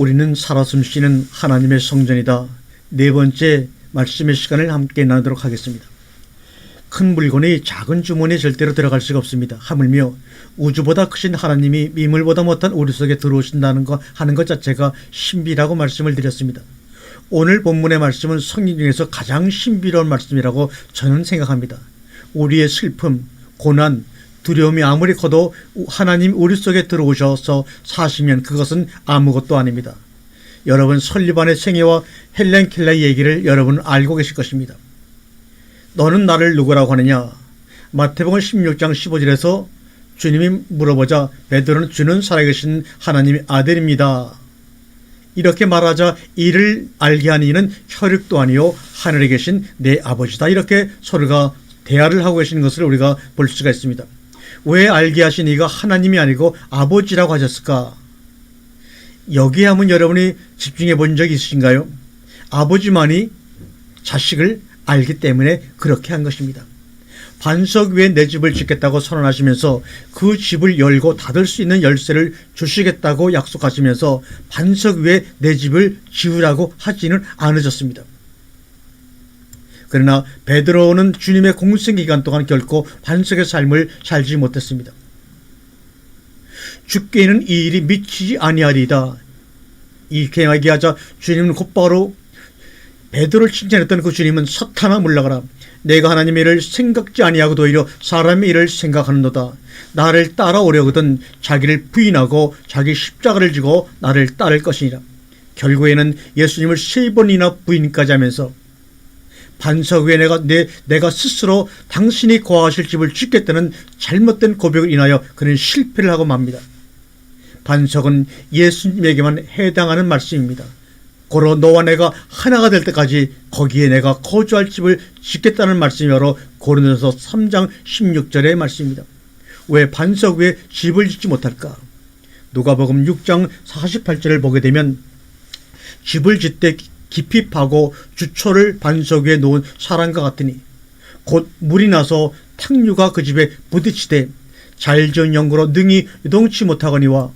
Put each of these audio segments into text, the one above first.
우리는 살아 숨쉬는 하나님의 성전이다. 네 번째 말씀의 시간을 함께 나누도록 하겠습니다. 큰 물건이 작은 주머니에 절대로 들어갈 수가 없습니다. 하물며 우주보다 크신 하나님이 미물보다 못한 우리 속에 들어오신다는 것 하는 것 자체가 신비라고 말씀을 드렸습니다. 오늘 본문의 말씀은 성경 중에서 가장 신비로운 말씀이라고 저는 생각합니다. 우리의 슬픔, 고난, 두려움이 아무리 커도 하나님 우리 속에 들어오셔서 사시면 그것은 아무것도 아닙니다. 여러분, 설리반의 생애와 헬렌 켈러의 얘기를 여러분은 알고 계실 것입니다. 너는 나를 누구라고 하느냐? 마태복음 16장 15절에서 주님이 물어보자 베드로는 주는 살아계신 하나님의 아들입니다. 이렇게 말하자 이를 알게 하는 이는 혈육도 아니요 하늘에 계신 내 아버지다. 이렇게 서로가 대화를 하고 계시는 것을 우리가 볼 수가 있습니다. 왜 알게 하신 이가 하나님이 아니고 아버지라고 하셨을까? 여기에 한번 여러분이 집중해 본 적이 있으신가요? 아버지만이 자식을 알기 때문에 그렇게 한 것입니다. 반석 위에 내 집을 짓겠다고 선언하시면서 그 집을 열고 닫을 수 있는 열쇠를 주시겠다고 약속하시면서 반석 위에 내 집을 지으라고 하지는 않으셨습니다. 그러나 베드로는 주님의 공생 기간 동안 결코 반석의 삶을 살지 못했습니다. 주께는 이 일이 미치지 아니하리이다. 이렇게 얘기하자 주님은 곧바로 베드로를 칭찬했던 그 주님은 사탄아 물러가라. 내가 하나님의 일을 생각지 아니하고도 오히려 사람의 일을 생각하는도다. 나를 따라오려거든 자기를 부인하고 자기 십자가를 지고 나를 따를 것이니라. 결국에는 예수님을 3번이나 부인까지 하면서 반석 위에 내가 스스로 당신이 거하실 집을 짓겠다는 잘못된 고백을 인하여 그는 실패를 하고 맙니다. 반석은 예수님에게만 해당하는 말씀입니다. 고로 너와 내가 하나가 될 때까지 거기에 내가 거주할 집을 짓겠다는 말씀이 바로 고린도서 3장 16절의 말씀입니다. 왜 반석 위에 집을 짓지 못할까? 누가복음 6장 48절을 보게 되면 집을 짓되 깊이 파고 주초를 반석 위에 놓은 사람과 같으니 곧 물이 나서 탕류가 그 집에 부딪히되 잘 지은 연고로 능히 유동치 못하거니와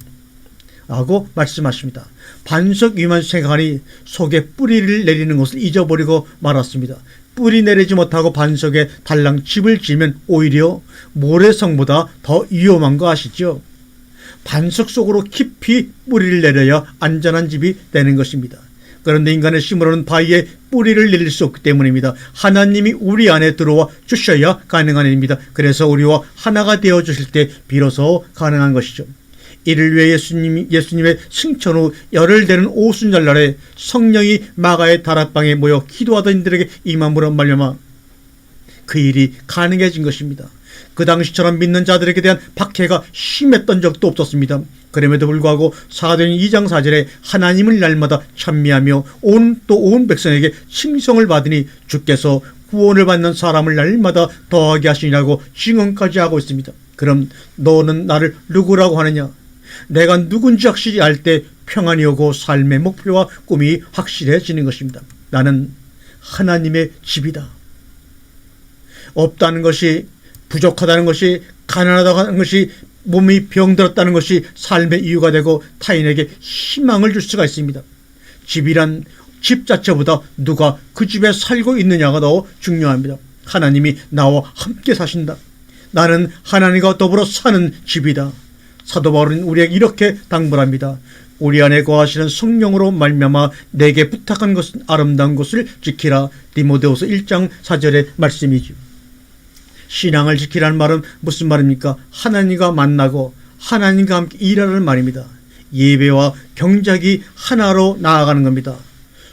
라고 말씀하십니다. 반석 위만 생각하니 속에 뿌리를 내리는 것을 잊어버리고 말았습니다. 뿌리 내리지 못하고 반석에 달랑 집을 지으면 오히려 모래성보다 더 위험한 거 아시죠? 반석 속으로 깊이 뿌리를 내려야 안전한 집이 되는 것입니다. 그런데 인간의 힘으로는 바위에 뿌리를 내릴 수 없기 때문입니다. 하나님이 우리 안에 들어와 주셔야 가능한 일입니다. 그래서 우리와 하나가 되어 주실 때 비로소 가능한 것이죠. 이를 위해 예수님의 승천 후 열흘 되는 오순절날에 성령이 마가의 다락방에 모여 기도하던 이들에게 임함으로 말미암아 그 일이 가능해진 것입니다. 그 당시처럼 믿는 자들에게 대한 박해가 심했던 적도 없었습니다. 그럼에도 불구하고 사도행 2장 4절에 하나님을 날마다 찬미하며 온 백성에게 칭송을 받으니 주께서 구원을 받는 사람을 날마다 더하게 하시니라고 증언까지 하고 있습니다. 그럼 너는 나를 누구라고 하느냐? 내가 누군지 확실히 알 때 평안이 오고 삶의 목표와 꿈이 확실해지는 것입니다. 나는 하나님의 집이다. 없다는 것이, 부족하다는 것이, 가난하다고 하는 것이, 몸이 병들었다는 것이 삶의 이유가 되고 타인에게 희망을 줄 수가 있습니다. 집이란 집 자체보다 누가 그 집에 살고 있느냐가 더 중요합니다. 하나님이 나와 함께 사신다. 나는 하나님과 더불어 사는 집이다. 사도 바울은 우리에게 이렇게 당부합니다. 우리 안에 거하시는 성령으로 말미암아 내게 부탁한 것은 아름다운 것을 지키라. 디모데후서 1장 4절의 말씀이죠. 신앙을 지키라는 말은 무슨 말입니까? 하나님과 만나고 하나님과 함께 일하는 말입니다. 예배와 경작이 하나로 나아가는 겁니다.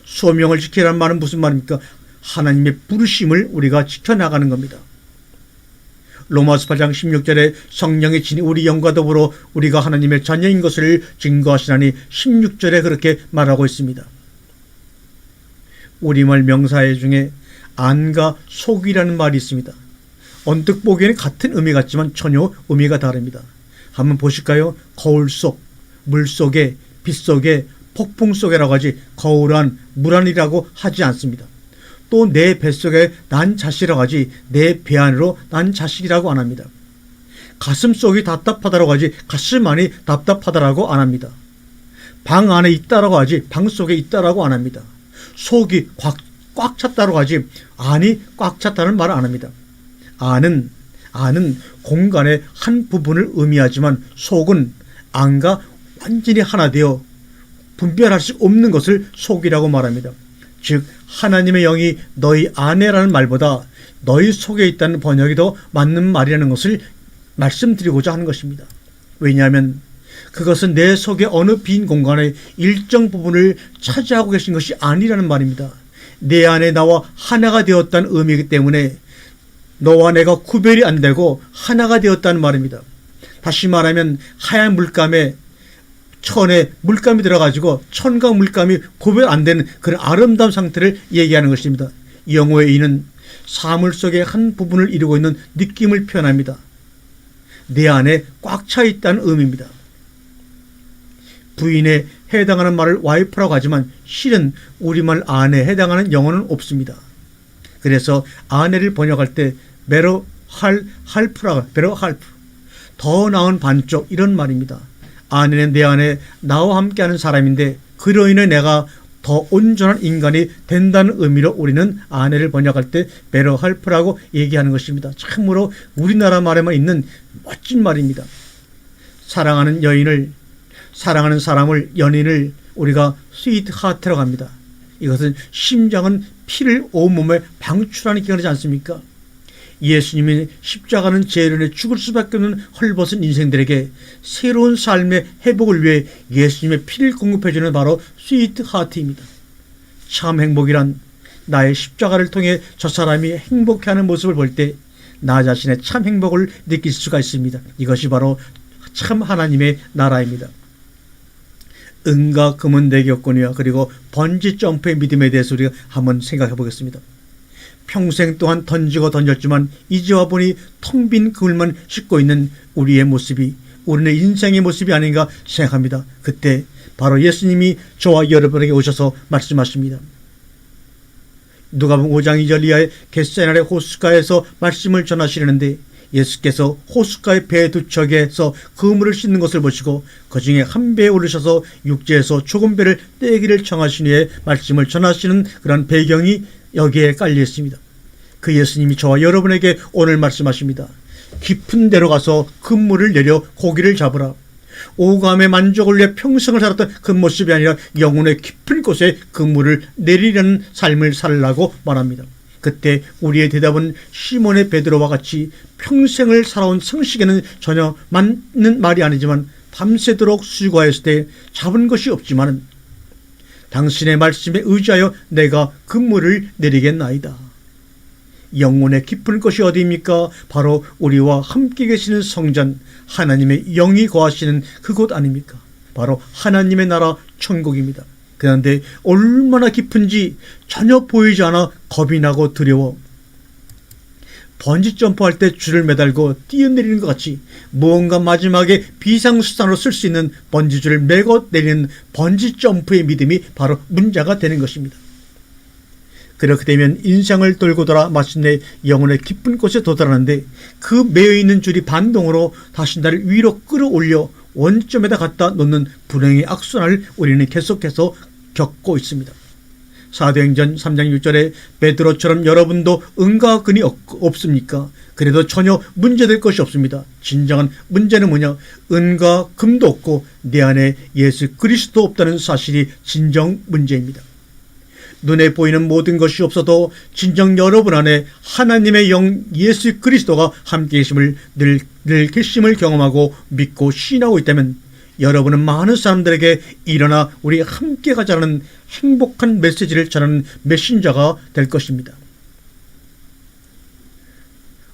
소명을 지키라는 말은 무슨 말입니까? 하나님의 부르심을 우리가 지켜나가는 겁니다. 로마서 8장 16절에 성령의 진이 우리 영과 더불어 우리가 하나님의 자녀인 것을 증거하시나니 16절에 그렇게 말하고 있습니다. 우리말 명사의 중에 안과 속이라는 말이 있습니다. 언뜻 보기에는 같은 의미 같지만 전혀 의미가 다릅니다. 한번 보실까요? 거울 속, 물 속에, 빛 속에, 폭풍 속에라고 하지 거울 안, 물 안이라고 하지 않습니다. 또 내 뱃속에 난 자식이라고 하지 내 배 안으로 난 자식이라고 안 합니다. 가슴 속이 답답하다라고 하지 가슴 안이 답답하다라고 안 합니다. 방 안에 있다라고 하지 방 속에 있다라고 안 합니다. 속이 꽉 찼다라고 하지 안이 꽉 찼다는 말을 안 합니다. 안은 공간의 한 부분을 의미하지만 속은 안과 완전히 하나 되어 분별할 수 없는 것을 속이라고 말합니다. 즉 하나님의 영이 너희 안에라는 말보다 너희 속에 있다는 번역이 더 맞는 말이라는 것을 말씀드리고자 하는 것입니다. 왜냐하면 그것은 내 속의 어느 빈 공간의 일정 부분을 차지하고 계신 것이 아니라는 말입니다. 내 안에 나와 하나가 되었다는 의미이기 때문에 너와 내가 구별이 안 되고 하나가 되었다는 말입니다. 다시 말하면 하얀 물감에 천에 물감이 들어가지고 천과 물감이 구별 안 되는 그런 아름다운 상태를 얘기하는 것입니다. 영어의 이는 사물 속의 한 부분을 이루고 있는 느낌을 표현합니다. 내 안에 꽉 차 있다는 의미입니다. 부인에 해당하는 말을 와이프라고 하지만 실은 우리말 안에 해당하는 영어는 없습니다. 그래서 아내를 번역할 때 베러 할프라고 베러 할프 더 나은 반쪽 이런 말입니다. 아내는 내 안에 나와 함께하는 사람인데 그로 인해 내가 더 온전한 인간이 된다는 의미로 우리는 아내를 번역할 때 베러 할프라고 얘기하는 것입니다. 참으로 우리나라 말에만 있는 멋진 말입니다. 사랑하는 여인을 사랑하는 사람을 연인을 우리가 스위트 하트라고 합니다. 이것은 심장은 피를 온몸에 방출하는 기관이지 않습니까? 예수님이 십자가는 죄로 인해 죽을 수밖에 없는 헐벗은 인생들에게 새로운 삶의 회복을 위해 예수님의 피를 공급해주는 바로 스위트 하트입니다. 참 행복이란 나의 십자가를 통해 저 사람이 행복해하는 모습을 볼 때 나 자신의 참 행복을 느낄 수가 있습니다. 이것이 바로 참 하나님의 나라입니다. 은과 금은 내게 없거니와 그리고 번지 점프의 믿음에 대해서 우리가 한번 생각해 보겠습니다. 평생 동안 던지고 던졌지만 이제 와보니 텅 빈 그물만 싣고 있는 우리의 모습이 우리의 인생의 모습이 아닌가 생각합니다. 그때 바로 예수님이 저와 여러분에게 오셔서 말씀하십니다. 누가복음 5장 2절 이하의 겟세마네 호숫가에서 말씀을 전하시려는데 예수께서 호숫가의 배 두 척에서 그물을 씻는 것을 보시고 그 중에 한 배에 오르셔서 육지에서 좁은 배를 떼기를 청하신 후에 말씀을 전하시는 그런 배경이 여기에 깔려 있습니다. 그 예수님이 저와 여러분에게 오늘 말씀하십니다. 깊은 데로 가서 그물을 내려 고기를 잡으라. 오감의 만족을 위해 평생을 살았던 그 모습이 아니라 영혼의 깊은 곳에 그물을 내리려는 삶을 살라고 말합니다. 그때 우리의 대답은 시몬의 베드로와 같이 평생을 살아온 성식에는 전혀 맞는 말이 아니지만 밤새도록 수고하였을 때 잡은 것이 없지만 당신의 말씀에 의지하여 내가 그물을 내리겠나이다. 영혼의 깊은 곳이 어디입니까? 바로 우리와 함께 계시는 성전 하나님의 영이 거하시는 그곳 아닙니까? 바로 하나님의 나라 천국입니다. 그런데 얼마나 깊은지 전혀 보이지 않아 겁이 나고 두려워 번지 점프할 때 줄을 매달고 뛰어내리는 것 같이 무언가 마지막에 비상수단으로 쓸 수 있는 번지줄을 메고 내리는 번지 점프의 믿음이 바로 문제가 되는 것입니다. 그렇게 되면 인생을 돌고 돌아 마침내 영혼의 깊은 곳에 도달하는데 그 매여있는 줄이 반동으로 다시 나를 위로 끌어올려 원점에다 갖다 놓는 불행의 악순환을 우리는 계속해서 겪고 있습니다. 사도행전 3장 6절에 베드로처럼 여러분도 은과 금이 없습니까? 그래도 전혀 문제될 것이 없습니다. 진정한 문제는 뭐냐? 은과 금도 없고 내 안에 예수 그리스도 없다는 사실이 진정 문제입니다. 눈에 보이는 모든 것이 없어도 진정 여러분 안에 하나님의 영 예수 그리스도가 함께 계심을 늘 결심을 경험하고 믿고 신하고 있다면 여러분은 많은 사람들에게 일어나 우리 함께 가자는 행복한 메시지를 전하는 메신저가 될 것입니다.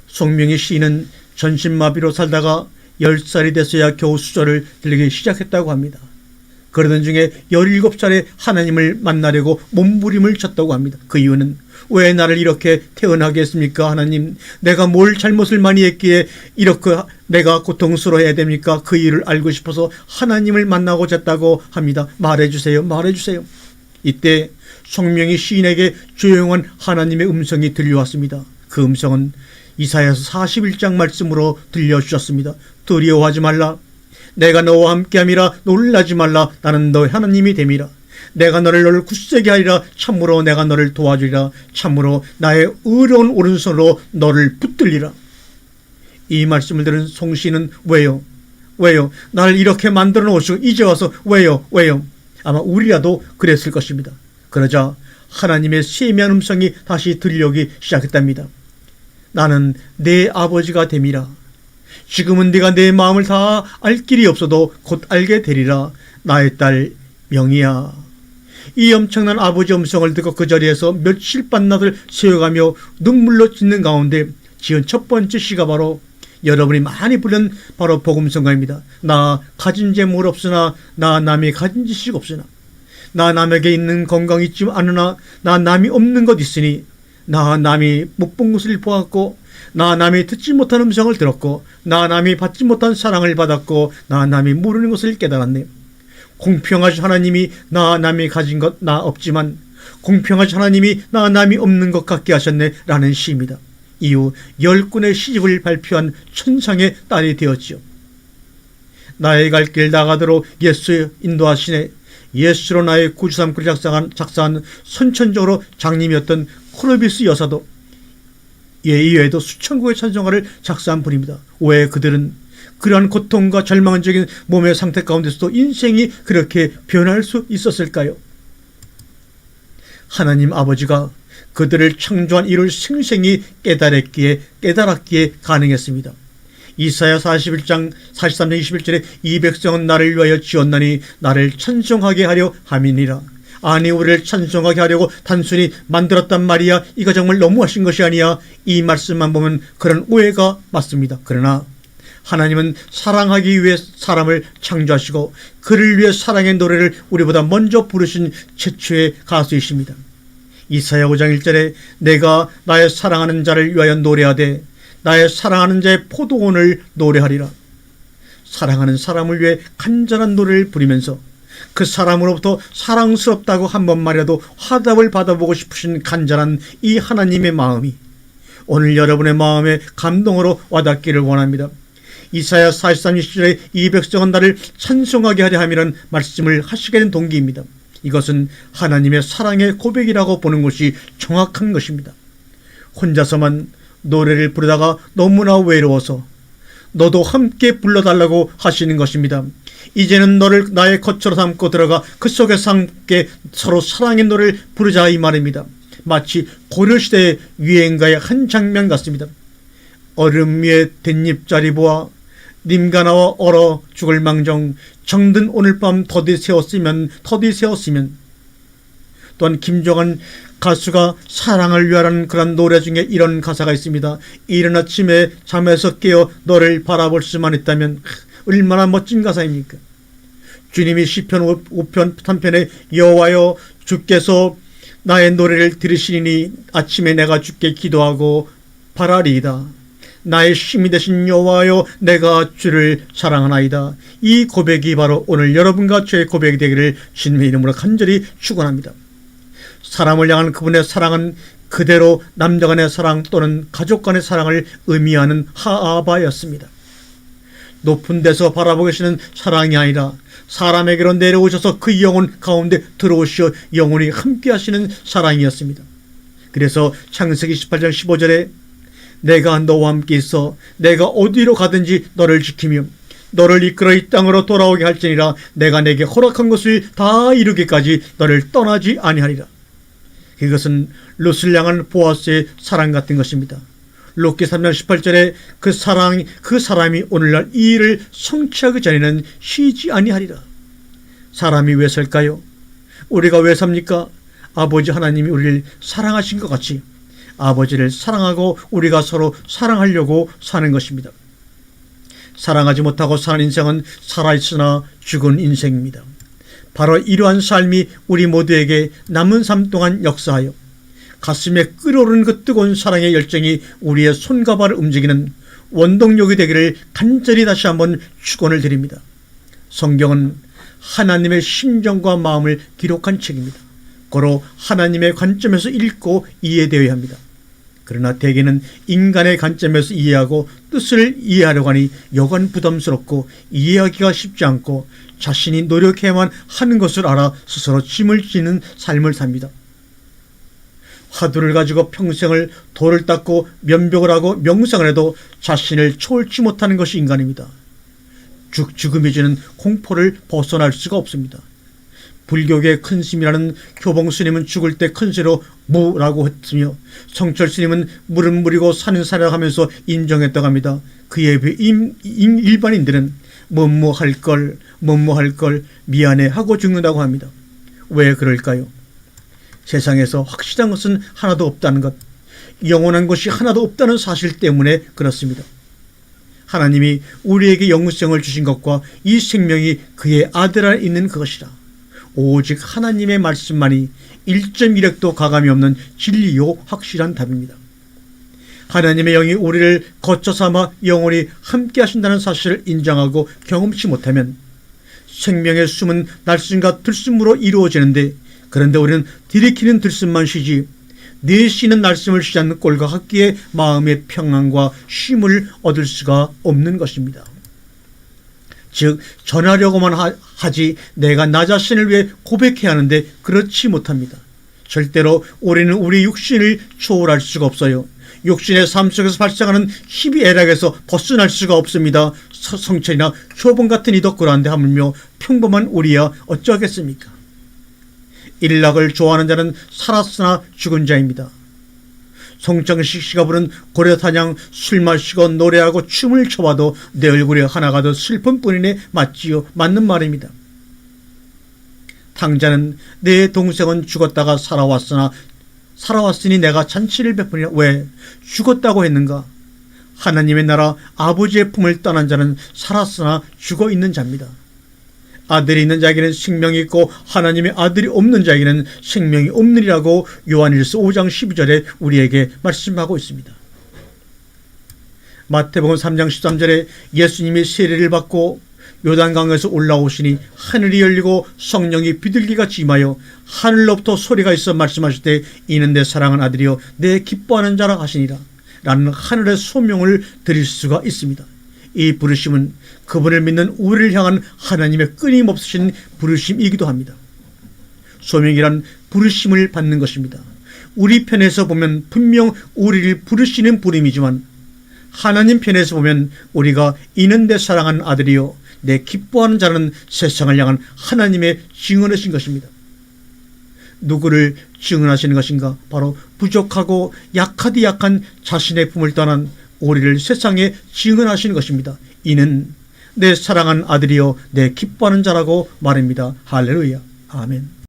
송명희 시인은 전신마비로 살다가 10살이 돼서야 겨우 수저를 들리기 시작했다고 합니다. 그러던 중에 17살에 하나님을 만나려고 몸부림을 쳤다고 합니다. 그 이유는 왜 나를 이렇게 태어나게 했습니까? 하나님, 내가 뭘 잘못을 많이 했기에 이렇게 내가 고통스러워해야 됩니까? 그 이유를 알고 싶어서 하나님을 만나고자 했다고 합니다. 말해주세요. 말해주세요. 이때 송명희 시인에게 조용한 하나님의 음성이 들려왔습니다. 그 음성은 이사야서 41장 말씀으로 들려주셨습니다. 두려워하지 말라. 내가 너와 함께함이라 놀라지 말라. 나는 너의 하나님이 됨이라. 내가 너를 굳세게 하리라. 참으로 내가 너를 도와주리라. 참으로 나의 의로운 오른손으로 너를 붙들리라. 이 말씀을 들은 송씨는 왜요? 나를 이렇게 만들어 놓으시고 이제 와서 왜요? 아마 우리라도 그랬을 것입니다. 그러자 하나님의 세미한 음성이 다시 들려오기 시작했답니다. 나는 내 아버지가 됨이라. 지금은 네가 내 마음을 다 알 길이 없어도 곧 알게 되리라. 나의 딸 명희야. 이 엄청난 아버지 음성을 듣고 그 자리에서 며칠 밤낮을 세워가며 눈물로 찢는 가운데 지은 첫 번째 시가 바로 여러분이 많이 부른 바로 복음성가입니다. 나 가진 재물 없으나 나 남이 가진 지식 없으나 나 남에게 있는 건강 있지 않으나 나 남이 없는 것 있으니 나 남이 못 본 것을 보았고 나 남이 듣지 못한 음성을 들었고 나 남이 받지 못한 사랑을 받았고 나 남이 모르는 것을 깨달았네. 공평하신 하나님이 나 남이 가진 것 나 없지만 공평하신 하나님이 나 남이 없는 것 같게 하셨네 라는 시입니다. 이후 10권의 시집을 발표한 천상의 딸이 되었지요. 나의 갈 길 나가도록 예수 인도하시네. 예수로 나의 구주 삼고를 작사한 선천적으로 장님이었던 코르비스 여사도 이외에도 수천 곡의 찬송가를 작사한 분입니다. 왜 그들은 그러한 고통과 절망적인 몸의 상태 가운데서도 인생이 그렇게 변할 수 있었을까요? 하나님 아버지가 그들을 창조한 이를 생생히 깨달았기에 가능했습니다. 이사야 41장 43장 21절에 이 백성은 나를 위하여 지었나니 나를 찬송하게 하려 함이니라. 아니 우리를 찬송하게 하려고 단순히 만들었단 말이야. 이거 정말 너무하신 것이 아니야. 이 말씀만 보면 그런 오해가 맞습니다. 그러나 하나님은 사랑하기 위해 사람을 창조하시고 그를 위해 사랑의 노래를 우리보다 먼저 부르신 최초의 가수이십니다. 이사야 5장 1절에 내가 나의 사랑하는 자를 위하여 노래하되 나의 사랑하는 자의 포도원을 노래하리라. 사랑하는 사람을 위해 간절한 노래를 부리면서 그 사람으로부터 사랑스럽다고 한 번만이라도 화답을 받아보고 싶으신 간절한 이 하나님의 마음이 오늘 여러분의 마음에 감동으로 와닿기를 원합니다. 이사야 43, 20절에 이 백성은 나를 찬송하게 하려 함이라는 말씀을 하시게 된 동기입니다. 이것은 하나님의 사랑의 고백이라고 보는 것이 정확한 것입니다. 혼자서만 노래를 부르다가 너무나 외로워서 너도 함께 불러달라고 하시는 것입니다. 이제는 너를 나의 거처로 삼고 들어가 그 속에서 함께 서로 사랑의 노래를 부르자 이 말입니다. 마치 고려시대의 유행가의 한 장면 같습니다. 얼음 위에 댄잎자리 보아 님과 나와 얼어 죽을 망정 정든 오늘 밤 더디 세웠으면 또한 김종환 가수가 사랑을 위하라는 그런 노래 중에 이런 가사가 있습니다. 이른 아침에 잠에서 깨어 너를 바라볼 수만 있다면 얼마나 멋진 가사입니까? 주님이 시편 5편 3편에 여호와여 주께서 나의 노래를 들으시니 아침에 내가 주께 기도하고 바라리이다. 나의 힘이 되신 여호와여 내가 주를 사랑하나이다. 이 고백이 바로 오늘 여러분과 저의 고백이 되기를 주님의 이름으로 간절히 축원합니다. 사람을 향한 그분의 사랑은 그대로 남녀 간의 사랑 또는 가족 간의 사랑을 의미하는 하아바였습니다. 높은 데서 바라보고 계시는 사랑이 아니라 사람에게로 내려오셔서 그 영혼 가운데 들어오시어 영혼이 함께 하시는 사랑이었습니다. 그래서 창세기 18장 15절에 내가 너와 함께 있어 내가 어디로 가든지 너를 지키며 너를 이끌어 이 땅으로 돌아오게 할지니라. 내가 내게 허락한 것을 다 이루기까지 너를 떠나지 아니하리라. 이것은 롯을 향한 보아스의 사랑 같은 것입니다. 롯기 3장 18절에 그 사람이 오늘날 이 일을 성취하기 전에는 쉬지 아니하리라. 사람이 왜 살까요? 우리가 왜 삽니까? 아버지 하나님이 우리를 사랑하신 것 같이 아버지를 사랑하고 우리가 서로 사랑하려고 사는 것입니다. 사랑하지 못하고 사는 인생은 살아있으나 죽은 인생입니다. 바로 이러한 삶이 우리 모두에게 남은 삶 동안 역사하여 가슴에 끓어오르는 그 뜨거운 사랑의 열정이 우리의 손과 발을 움직이는 원동력이 되기를 간절히 다시 한번 축원을 드립니다. 성경은 하나님의 심정과 마음을 기록한 책입니다. 고로 하나님의 관점에서 읽고 이해되어야 합니다. 그러나 대개는 인간의 관점에서 이해하고 뜻을 이해하려고 하니 여간 부담스럽고 이해하기가 쉽지 않고 자신이 노력해야만 하는 것을 알아 스스로 짐을 지는 삶을 삽니다. 화두를 가지고 평생을 돌을 닦고 면벽을 하고 명상을 해도 자신을 초월치 못하는 것이 인간입니다. 죽음이 주는 공포를 벗어날 수가 없습니다. 불교계의 큰 스님이라는 교봉 스님은 죽을 때 큰 소리로 무라고 했으며 성철 스님은 물은 물이고 산은 산이라고 하면서 인정했다고 합니다. 그에 비해 일반인들은 뭐뭐할 걸 미안해 하고 죽는다고 합니다. 왜 그럴까요? 세상에서 확실한 것은 하나도 없다는 것, 영원한 것이 하나도 없다는 사실 때문에 그렇습니다. 하나님이 우리에게 영생을 주신 것과 이 생명이 그의 아들 안에 있는 그것이라. 오직 하나님의 말씀만이 1.1핵도 가감이 없는 진리요 확실한 답입니다. 하나님의 영이 우리를 거쳐 삼아 영원히 함께 하신다는 사실을 인정하고 경험치 못하면 생명의 숨은 날숨과 들숨으로 이루어지는데, 그런데 우리는 들이키는 들숨만 쉬지 내쉬는 날숨을 쉬지 않는 꼴과 같기에 마음의 평안과 쉼을 얻을 수가 없는 것입니다. 즉 전하려고만 하지 내가 나 자신을 위해 고백해야 하는데 그렇지 못합니다. 절대로 우리는 우리 육신을 초월할 수가 없어요. 육신의 삶 속에서 발생하는 희비애락에서 벗어날 수가 없습니다. 성철이나 효범 같은 이 덕구라는데 하물며 평범한 우리야 어쩌겠습니까? 일락을 좋아하는 자는 살았으나 죽은 자입니다. 송창식 씨가 부른 고려탄양 술 마시고 노래하고 춤을 춰봐도 내 얼굴에 하나가 더 슬픔뿐이네 맞지요? 맞는 말입니다. 탕자는 내 동생은 죽었다가 살아왔으니 내가 잔치를 베푸리라. 왜 죽었다고 했는가? 하나님의 나라 아버지의 품을 떠난 자는 살았으나 죽어 있는 자입니다. 아들이 있는 자에게는 생명이 있고 하나님의 아들이 없는 자에게는 생명이 없느니라고 요한일서 5장 12절에 우리에게 말씀하고 있습니다. 마태복음 3장 13절에 예수님이 세례를 받고 요단강에서 올라오시니 하늘이 열리고 성령이 비둘기같이 임하여 하늘로부터 소리가 있어 말씀하실 때 이는 내 사랑하는 아들이요 내 기뻐하는 자라 하시니라 라는 하늘의 소명을 드릴 수가 있습니다. 이 부르심은 그분을 믿는 우리를 향한 하나님의 끊임없으신 부르심이기도 합니다. 소명이란 부르심을 받는 것입니다. 우리 편에서 보면 분명 우리를 부르시는 부름이지만 하나님 편에서 보면 우리가 이는 내 사랑하는 아들이요 내 기뻐하는 자는 세상을 향한 하나님의 증언이신 것입니다. 누구를 증언하시는 것인가? 바로 부족하고 약하디 약한 자신의 품을 떠난 우리를 세상에 증언하시는 것입니다. 이는 내 사랑하는 아들이요 내 기뻐하는 자라고 말합니다. 할렐루야. 아멘.